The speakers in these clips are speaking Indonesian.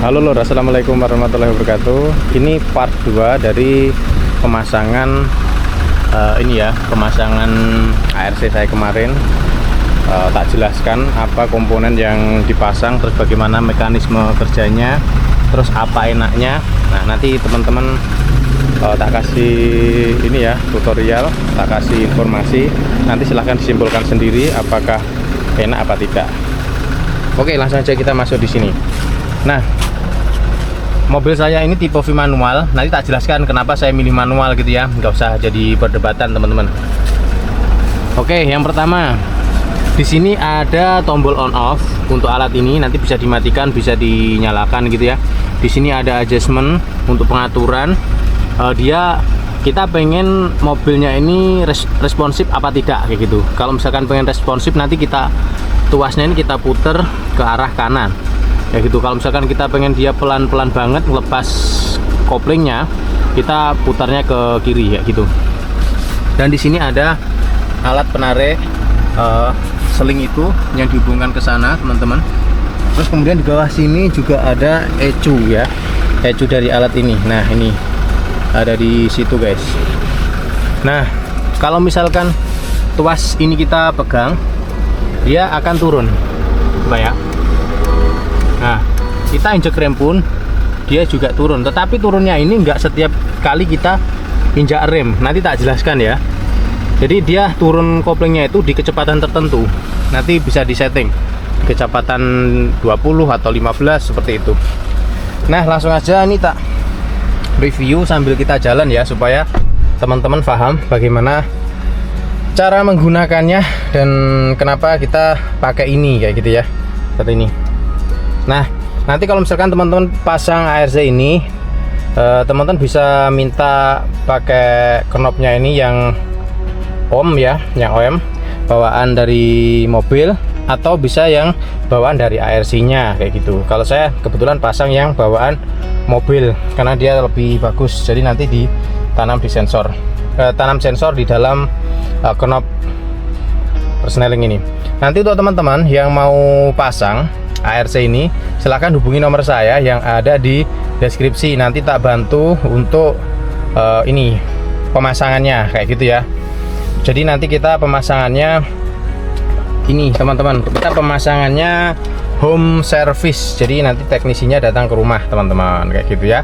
Halo lor, assalamualaikum warahmatullahi wabarakatuh. Ini part 2 dari pemasangan pemasangan ARC saya kemarin. Tak jelaskan apa komponen yang dipasang, terus bagaimana mekanisme kerjanya, terus apa enaknya. Nah, nanti teman-teman tak kasih tutorial, tak kasih informasi. Nanti silahkan disimpulkan sendiri apakah enak apa tidak. Oke, langsung aja kita masuk di sini. Nah, mobil saya ini tipe V manual. Nanti tak jelaskan kenapa saya milih manual gitu ya. Nggak usah jadi perdebatan teman-teman. Oke, yang pertama, di sini ada tombol on off untuk alat ini. Nanti bisa dimatikan, bisa dinyalakan gitu ya. Di sini ada adjustment untuk pengaturan. Kita pengen mobilnya ini responsif apa tidak kayak gitu. Kalau misalkan pengen responsif, nanti tuasnya ini kita puter ke arah kanan ya gitu. Kalau misalkan kita pengen dia pelan-pelan banget lepas koplingnya, kita putarnya ke kiri ya gitu. Dan di sini ada alat penarik seling itu yang dihubungkan ke sana teman-teman. Terus kemudian di bawah sini juga ada ecu ya, ecu dari alat ini. Nah, ini ada di situ guys. Nah, kalau misalkan tuas ini kita pegang, dia akan turun, coba ya. Nah, kita injek rem pun dia juga turun, tetapi turunnya ini enggak setiap kali kita injak rem. Nanti tak jelaskan ya. Jadi dia turun koplingnya itu di kecepatan tertentu. Nanti bisa disetting kecepatan 20 atau 15 seperti itu. Nah, langsung aja ini tak review sambil kita jalan ya, supaya teman-teman paham bagaimana cara menggunakannya dan kenapa kita pakai ini kayak gitu ya, seperti ini. Nah, nanti kalau misalkan teman-teman pasang ARC ini, teman-teman bisa minta pakai knopnya ini yang ohm ya, yang ohm bawaan dari mobil, atau bisa yang bawaan dari ARC-nya kayak gitu. Kalau saya kebetulan pasang yang bawaan mobil karena dia lebih bagus. Jadi nanti ditanam di sensor, tanam sensor di dalam knop persneling ini. Nanti untuk teman-teman yang mau pasang ARC ini, silahkan hubungi nomor saya yang ada di deskripsi. Nanti tak bantu untuk ini pemasangannya kayak gitu ya. Jadi nanti kita pemasangannya ini teman-teman, kita pemasangannya home service. Jadi nanti teknisinya datang ke rumah teman-teman kayak gitu ya.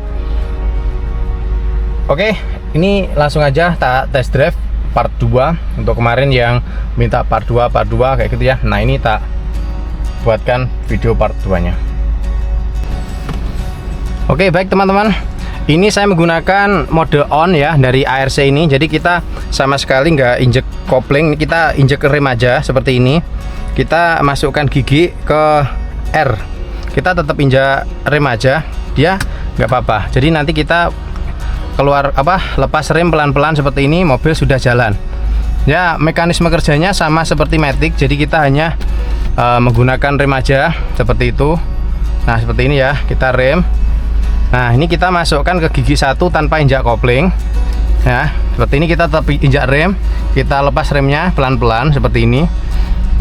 Oke, ini langsung aja tak test drive part 2 untuk kemarin yang minta part 2 kayak gitu ya. Nah, ini tak buatkan video part 2 nya. Oke, baik teman-teman, ini saya menggunakan mode on ya dari ARC ini. Jadi kita sama sekali nggak injek kopling, kita injek rem aja seperti ini. Kita masukkan gigi ke R, kita tetap injak rem aja, dia nggak apa-apa. Jadi nanti kita lepas rem pelan-pelan seperti ini, mobil sudah jalan ya. Mekanisme kerjanya sama seperti Matic, jadi kita hanya menggunakan rem aja seperti itu. Nah, seperti ini ya, kita rem. Nah, ini kita masukkan ke gigi 1 tanpa injak kopling ya, seperti ini. Kita tetap injak rem, kita lepas remnya pelan-pelan seperti ini.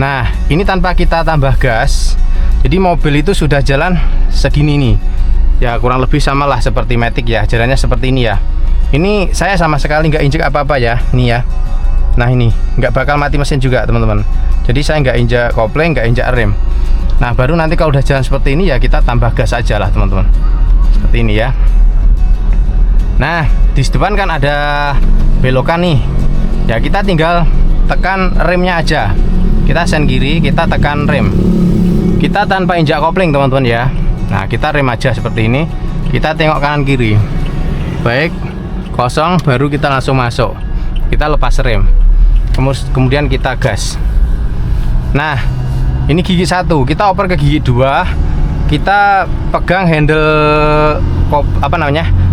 Nah, ini tanpa kita tambah gas, jadi mobil itu sudah jalan segini nih ya, kurang lebih samalah seperti Matic ya, jalannya seperti ini ya. Ini saya sama sekali nggak injek apa-apa ya, ini ya. Nah, ini nggak bakal mati mesin juga teman-teman. Jadi saya nggak injak kopling, nggak injak rem. Nah, baru nanti kalau udah jalan seperti ini ya, kita tambah gas aja lah teman-teman, seperti ini ya. Nah, di depan kan ada belokan nih ya, kita tinggal tekan remnya aja. Kita sen kiri, kita tekan rem, kita tanpa injak kopling teman-teman ya. Nah, kita rem aja seperti ini, kita tengok kanan kiri, baik kosong, baru kita langsung masuk, kita lepas rem, kemudian kita gas. Nah, ini gigi 1, kita oper ke gigi 2, kita pegang handle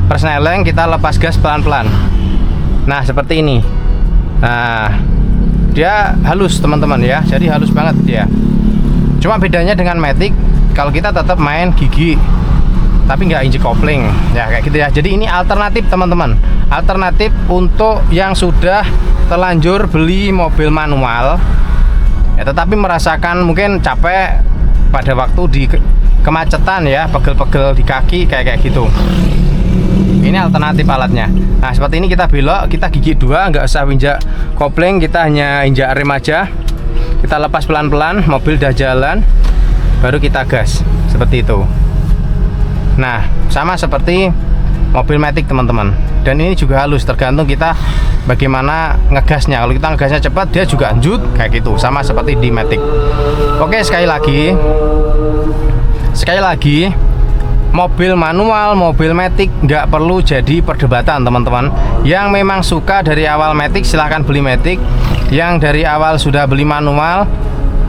persneling, kita lepas gas pelan-pelan. Nah, seperti ini. Nah, dia halus teman-teman ya, jadi halus banget dia. Cuma bedanya dengan Matic, kalau kita tetap main gigi tapi nggak injek kopling ya, kayak gitu ya. Jadi ini alternatif teman-teman, alternatif untuk yang sudah terlanjur beli mobil manual ya, tetapi merasakan mungkin capek pada waktu kemacetan ya, pegel-pegel di kaki kayak gitu. Ini alternatif alatnya. Nah seperti ini kita belok, kita gigi dua, nggak usah injak kopling, kita hanya injak rem aja. Kita lepas pelan-pelan, mobil udah jalan, baru kita gas seperti itu. Nah sama seperti mobil Matic teman-teman. Dan ini juga halus, tergantung kita bagaimana ngegasnya. Kalau kita ngegasnya cepat, dia juga anjut kayak gitu, sama seperti di Matic. Oke, sekali lagi, mobil manual, mobil Matic nggak perlu jadi perdebatan teman-teman. Yang memang suka dari awal Matic silahkan beli Matic. Yang dari awal sudah beli manual,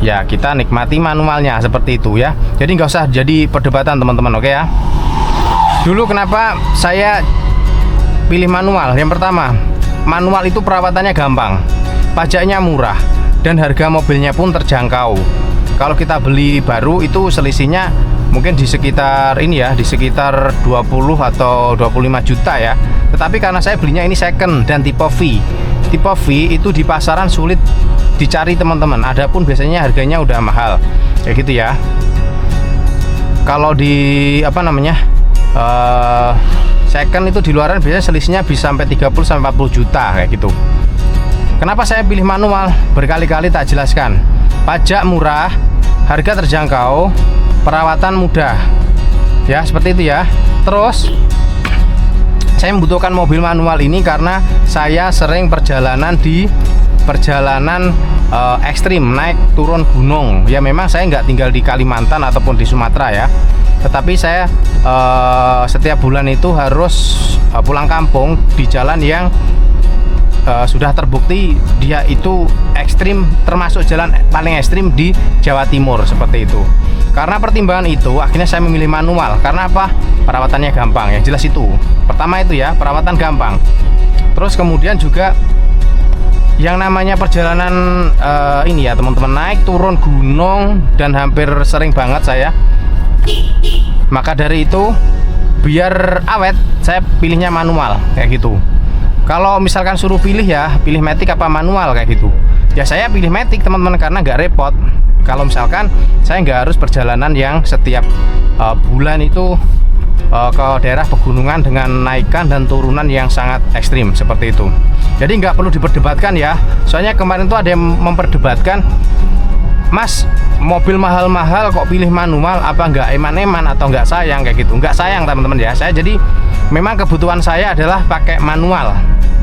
ya kita nikmati manualnya seperti itu ya. Jadi nggak usah jadi perdebatan teman-teman, oke ya. Dulu kenapa saya pilih manual? Yang pertama, manual itu perawatannya gampang, pajaknya murah, dan harga mobilnya pun terjangkau. Kalau kita beli baru itu selisihnya mungkin di sekitar ini ya, di sekitar 20 atau 25 juta ya. Tetapi karena saya belinya ini second dan tipe V. Tipe V itu di pasaran sulit dicari teman-teman. Adapun biasanya harganya udah mahal. Kayak gitu ya. Kalau di second itu di luaran biasanya selisihnya bisa sampai 30-40 juta kayak gitu. Kenapa saya pilih manual? Berkali-kali tak jelaskan. Pajak murah, harga terjangkau, perawatan mudah. Ya, seperti itu ya. Terus saya membutuhkan mobil manual ini karena saya sering perjalanan ekstrim, naik turun gunung. Ya memang saya nggak tinggal di Kalimantan ataupun di Sumatera ya. Tetapi saya setiap bulan itu harus pulang kampung di jalan yang sudah terbukti dia itu ekstrim, termasuk jalan paling ekstrim di Jawa Timur seperti itu. Karena pertimbangan itu akhirnya saya memilih manual. Karena apa? Perawatannya gampang, yang jelas itu. Pertama itu ya, perawatan gampang. Terus kemudian juga yang namanya perjalanan ini ya teman-teman, naik turun gunung dan hampir sering banget saya. Maka dari itu biar awet saya pilihnya manual kayak gitu. Kalau misalkan suruh pilih ya, pilih Matic apa manual kayak gitu. Ya saya pilih Matic teman-teman karena nggak repot. Kalau misalkan saya nggak harus perjalanan yang setiap bulan itu ke daerah pegunungan dengan naikan dan turunan yang sangat ekstrim seperti itu. Jadi nggak perlu diperdebatkan ya. Soalnya kemarin tuh ada yang memperdebatkan, Mas, mobil mahal-mahal kok pilih manual, apa nggak eman-eman atau nggak sayang kayak gitu. Nggak sayang teman-teman ya. Saya jadi memang kebutuhan saya adalah pakai manual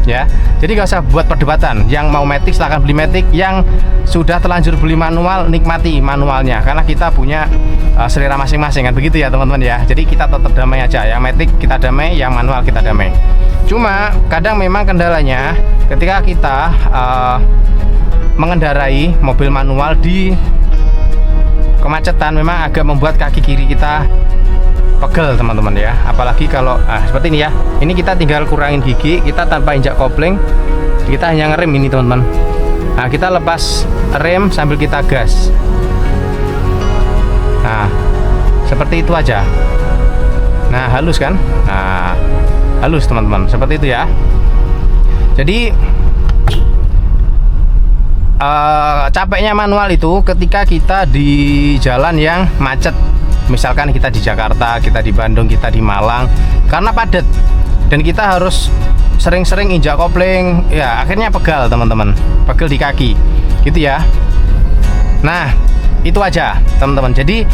ya. Jadi nggak usah buat perdebatan. Yang mau Matic silahkan beli Matic. Yang sudah terlanjur beli manual, nikmati manualnya karena kita punya selera masing-masing kan begitu ya teman-teman ya. Jadi kita tetap damai aja. Yang Matic kita damai, yang manual kita damai. Cuma kadang memang kendalanya ketika kita mengendarai mobil manual di kemacetan memang agak membuat kaki kiri kita pegel teman-teman ya. Apalagi kalau seperti ini ya. Ini kita tinggal kurangin gigi, kita tanpa injak kopling, kita hanya ngerem ini teman-teman. Nah kita lepas rem sambil kita gas. Nah seperti itu aja. Nah halus kan. Nah halus teman-teman, seperti itu ya. Jadi capeknya manual itu ketika kita di jalan yang macet. Misalkan kita di Jakarta, kita di Bandung, kita di Malang, karena padat dan kita harus sering-sering injak kopling, ya akhirnya pegal teman-teman, pegel di kaki gitu ya. Nah itu aja teman-teman. Jadi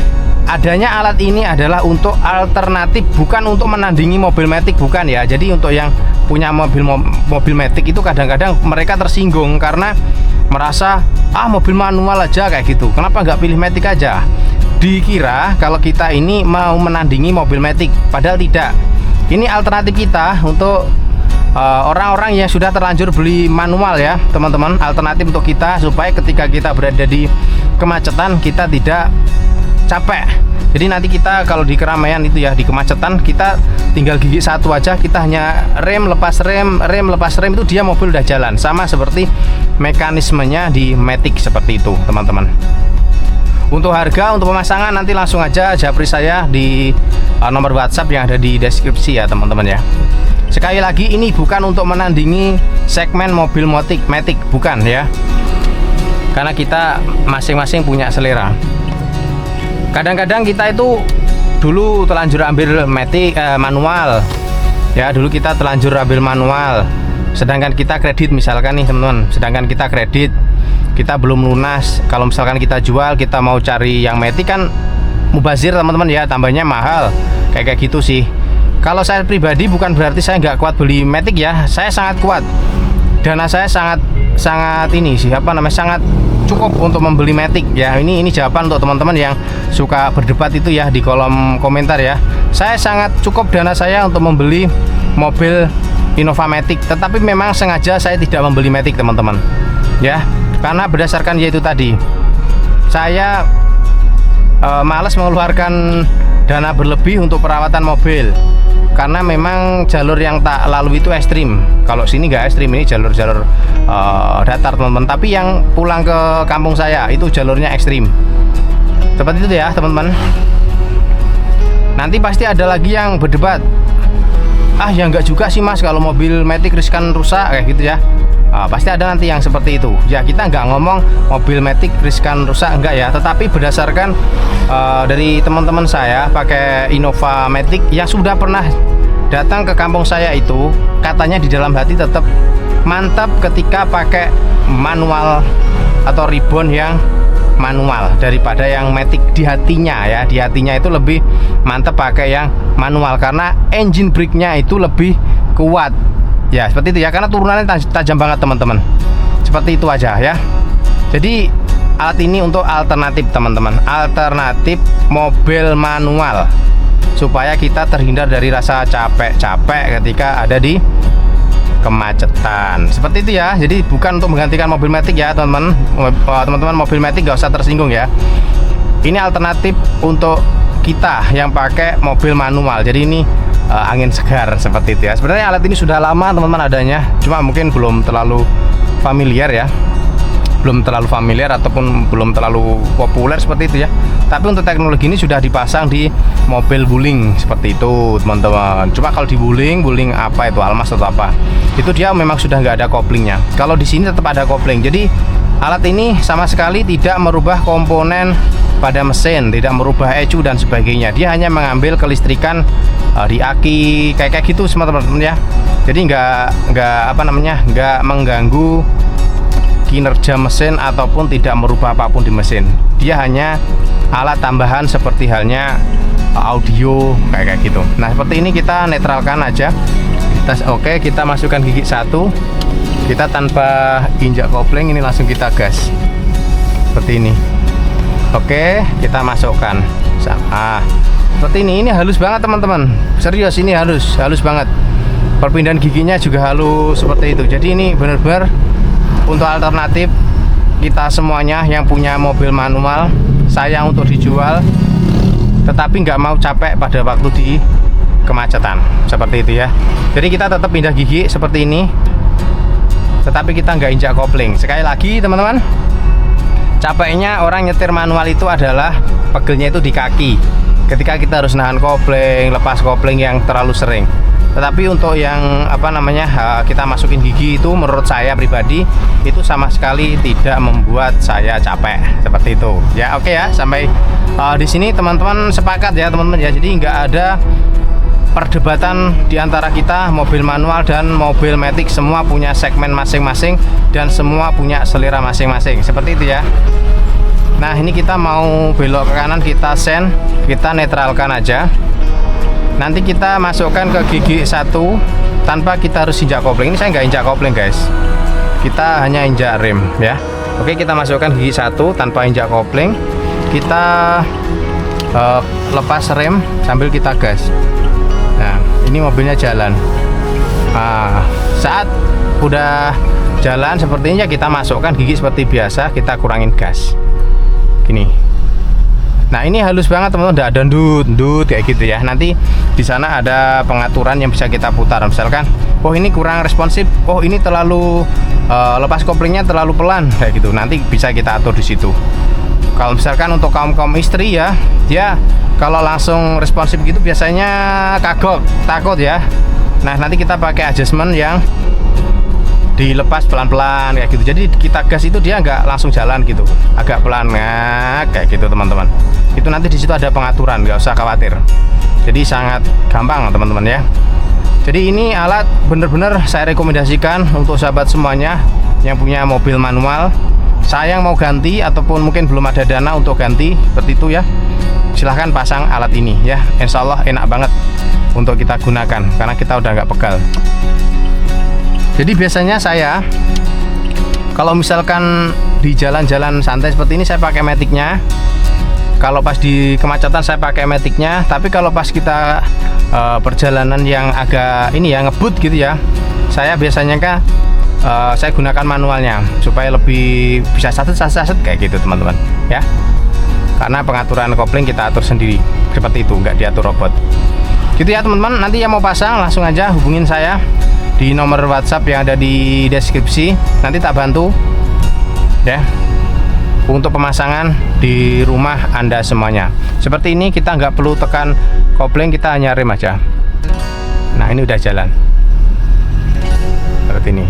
adanya alat ini adalah untuk alternatif, bukan untuk menandingi mobil Matic, bukan ya. Jadi untuk yang punya mobil Matic itu kadang-kadang mereka tersinggung karena merasa mobil manual aja kayak gitu, kenapa nggak pilih Matic aja. Dikira kalau kita ini mau menandingi mobil Matic, padahal tidak. Ini alternatif kita untuk orang-orang yang sudah terlanjur beli manual ya teman-teman. Alternatif untuk kita supaya ketika kita berada di kemacetan kita tidak capek. Jadi nanti kita kalau di keramaian itu ya, di kemacetan kita tinggal gigi satu aja, kita hanya rem lepas rem, rem lepas rem, itu dia mobil udah jalan. Sama seperti mekanismenya di Matic seperti itu teman-teman. Untuk harga, untuk pemasangan nanti langsung aja japri saya di nomor WhatsApp yang ada di deskripsi ya teman-teman ya. Sekali lagi ini bukan untuk menandingi segmen mobil Matic, bukan ya. Karena kita masing-masing punya selera. Kadang-kadang kita itu dulu terlanjur ambil matic manual ya, dulu kita terlanjur ambil manual, sedangkan kita kredit misalkan nih teman-teman, sedangkan kita kredit, kita belum lunas. Kalau misalkan kita jual, kita mau cari yang matic kan mubazir teman-teman ya, tambahnya mahal kayak gitu sih. Kalau saya pribadi bukan berarti saya nggak kuat beli matic ya, saya sangat kuat, dana saya sangat ini sih sangat cukup untuk membeli matic ya. Ini jawaban untuk teman-teman yang suka berdebat itu ya di kolom komentar ya. Saya sangat cukup dana saya untuk membeli mobil Innova Matic, tetapi memang sengaja saya tidak membeli matic teman-teman ya, karena berdasarkan yaitu tadi saya malas mengeluarkan dana berlebih untuk perawatan mobil, karena memang jalur yang tak lalu itu ekstrim. Kalau sini nggak ekstrim, ini jalur-jalur datar teman-teman, tapi yang pulang ke kampung saya itu jalurnya ekstrim. Seperti itu ya teman-teman. Nanti pasti ada lagi yang berdebat, ah ya nggak juga sih mas, kalau mobil matic riskan rusak kayak gitu ya. Pasti ada nanti yang seperti itu ya. Kita nggak ngomong mobil matic riskan rusak, enggak ya, tetapi berdasarkan dari teman-teman saya pakai Innova Matic yang sudah pernah datang ke kampung saya, itu katanya di dalam hati tetap mantap ketika pakai manual atau ribbon yang manual daripada yang matic. Di hatinya ya, di hatinya itu lebih mantap pakai yang manual karena engine brake-nya itu lebih kuat ya, seperti itu ya, karena turunannya tajam banget teman-teman. Seperti itu aja ya. Jadi alat ini untuk alternatif teman-teman, alternatif mobil manual, supaya kita terhindar dari rasa capek-capek ketika ada di kemacetan. Seperti itu ya. Jadi bukan untuk menggantikan mobil matic ya teman-teman. Teman-teman mobil matic gak usah tersinggung ya. Ini alternatif untuk kita yang pakai mobil manual. Jadi ini angin segar seperti itu ya. Sebenarnya alat ini sudah lama teman-teman adanya, cuma mungkin belum terlalu familiar ya, belum terlalu familiar ataupun belum terlalu populer seperti itu ya. Tapi untuk teknologi ini sudah dipasang di mobil wuling seperti itu teman-teman. Cuma kalau di wuling apa itu, Almas atau apa, itu dia memang sudah nggak ada koplingnya. Kalau di sini tetap ada kopling. Jadi alat ini sama sekali tidak merubah komponen pada mesin, tidak merubah ECU dan sebagainya. Dia hanya mengambil kelistrikan di aki kayak gitu teman-teman ya. Jadi nggak mengganggu kinerja mesin ataupun tidak merubah apapun di mesin. Dia hanya alat tambahan seperti halnya audio kayak gitu. Nah seperti ini kita netralkan aja. Kita masukkan gigi 1. Kita tanpa injak kopling, ini langsung kita gas seperti ini. Oke, kita masukkan. Seperti ini halus banget teman-teman. Serius, ini halus banget. Perpindahan giginya juga halus seperti itu. Jadi ini benar-benar untuk alternatif kita semuanya yang punya mobil manual, sayang untuk dijual, tetapi nggak mau capek pada waktu di kemacetan seperti itu ya. Jadi kita tetap pindah gigi seperti ini, tetapi kita nggak injak kopling. Sekali lagi teman-teman, capeknya orang nyetir manual itu adalah pegelnya itu di kaki, ketika kita harus nahan kopling, lepas kopling yang terlalu sering. Tetapi untuk yang kita masukin gigi itu, menurut saya pribadi itu sama sekali tidak membuat saya capek seperti itu ya. Oke ya, sampai di sini teman-teman sepakat ya teman-teman ya. Jadi nggak ada perdebatan di antara kita, mobil manual dan mobil matic semua punya segmen masing-masing dan semua punya selera masing-masing seperti itu ya. Nah ini kita mau belok ke kanan, kita sen, kita netralkan aja. Nanti kita masukkan ke gigi 1 tanpa kita harus injak kopling. Ini saya nggak injak kopling guys, kita hanya injak rem ya. Oke, kita masukkan gigi 1 tanpa injak kopling. Kita lepas rem sambil kita gas. Nah ini mobilnya jalan. Saat udah jalan sepertinya kita masukkan gigi seperti biasa, kita kurangin gas gini. Nah ini halus banget teman-teman, udah ada ndut kayak gitu ya. Nanti di sana ada pengaturan yang bisa kita putar. Misalkan, oh ini kurang responsif, oh ini terlalu lepas koplingnya terlalu pelan kayak gitu. Nanti bisa kita atur di situ. Kalau misalkan untuk kaum istri ya, dia kalau langsung responsif gitu biasanya takut ya. Nah nanti kita pakai adjustment yang dilepas pelan-pelan kayak gitu. Jadi kita gas itu dia nggak langsung jalan gitu, agak pelan kayak gitu teman-teman. Itu nanti di situ ada pengaturan, nggak usah khawatir. Jadi sangat gampang teman-teman ya. Jadi ini alat bener-bener saya rekomendasikan untuk sahabat semuanya yang punya mobil manual. Saya yang mau ganti ataupun mungkin belum ada dana untuk ganti seperti itu ya, silahkan pasang alat ini ya. Insya Allah enak banget untuk kita gunakan karena kita udah nggak pegal. Jadi biasanya saya kalau misalkan di jalan-jalan santai seperti ini saya pakai maticnya. Kalau pas di kemacetan saya pakai maticnya. Tapi kalau pas kita perjalanan yang agak ini ya ngebut gitu ya, saya biasanya kan saya gunakan manualnya supaya lebih bisa saset kayak gitu teman-teman ya. Karena pengaturan kopling kita atur sendiri seperti itu, nggak diatur robot. Gitu ya teman-teman. Nanti yang mau pasang langsung aja hubungin saya di nomor WhatsApp yang ada di deskripsi, nanti tak bantu ya untuk pemasangan di rumah Anda semuanya. Seperti ini kita nggak perlu tekan kopling, kita hanya rem aja. Nah ini udah jalan seperti ini.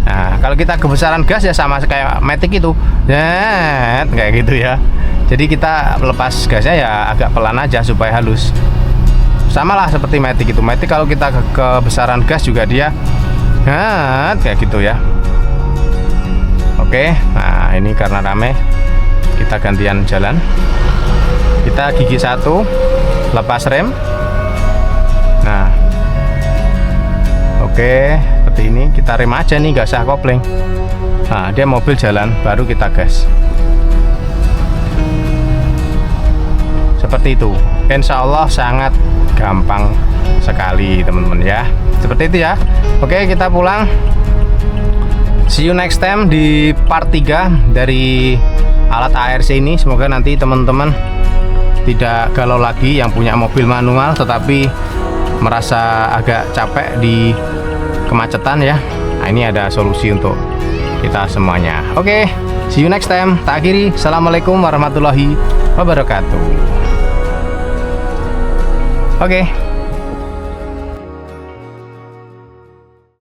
Nah kalau kita kebesaran gas ya sama kayak matic itu ya, kayak gitu ya. Jadi kita lepas gasnya ya agak pelan aja supaya halus. Sama lah seperti matic itu. Matic kalau kita kebesaran gas juga dia kayak gitu ya. Oke, nah ini karena rame kita gantian jalan. Kita gigi 1 lepas rem. Nah oke, seperti ini kita rem aja nih, nggak usah kopling. Nah dia mobil jalan baru kita gas seperti itu. Insya Allah sangat gampang sekali teman-teman ya. Seperti itu ya. Oke kita pulang. See you next time di part 3 dari alat ARC ini. Semoga nanti teman-teman tidak galau lagi yang punya mobil manual tetapi merasa agak capek di kemacetan ya. Nah ini ada solusi untuk kita semuanya. Oke, see you next time. Tak akhiri, assalamualaikum warahmatullahi wabarakatuh. Oke.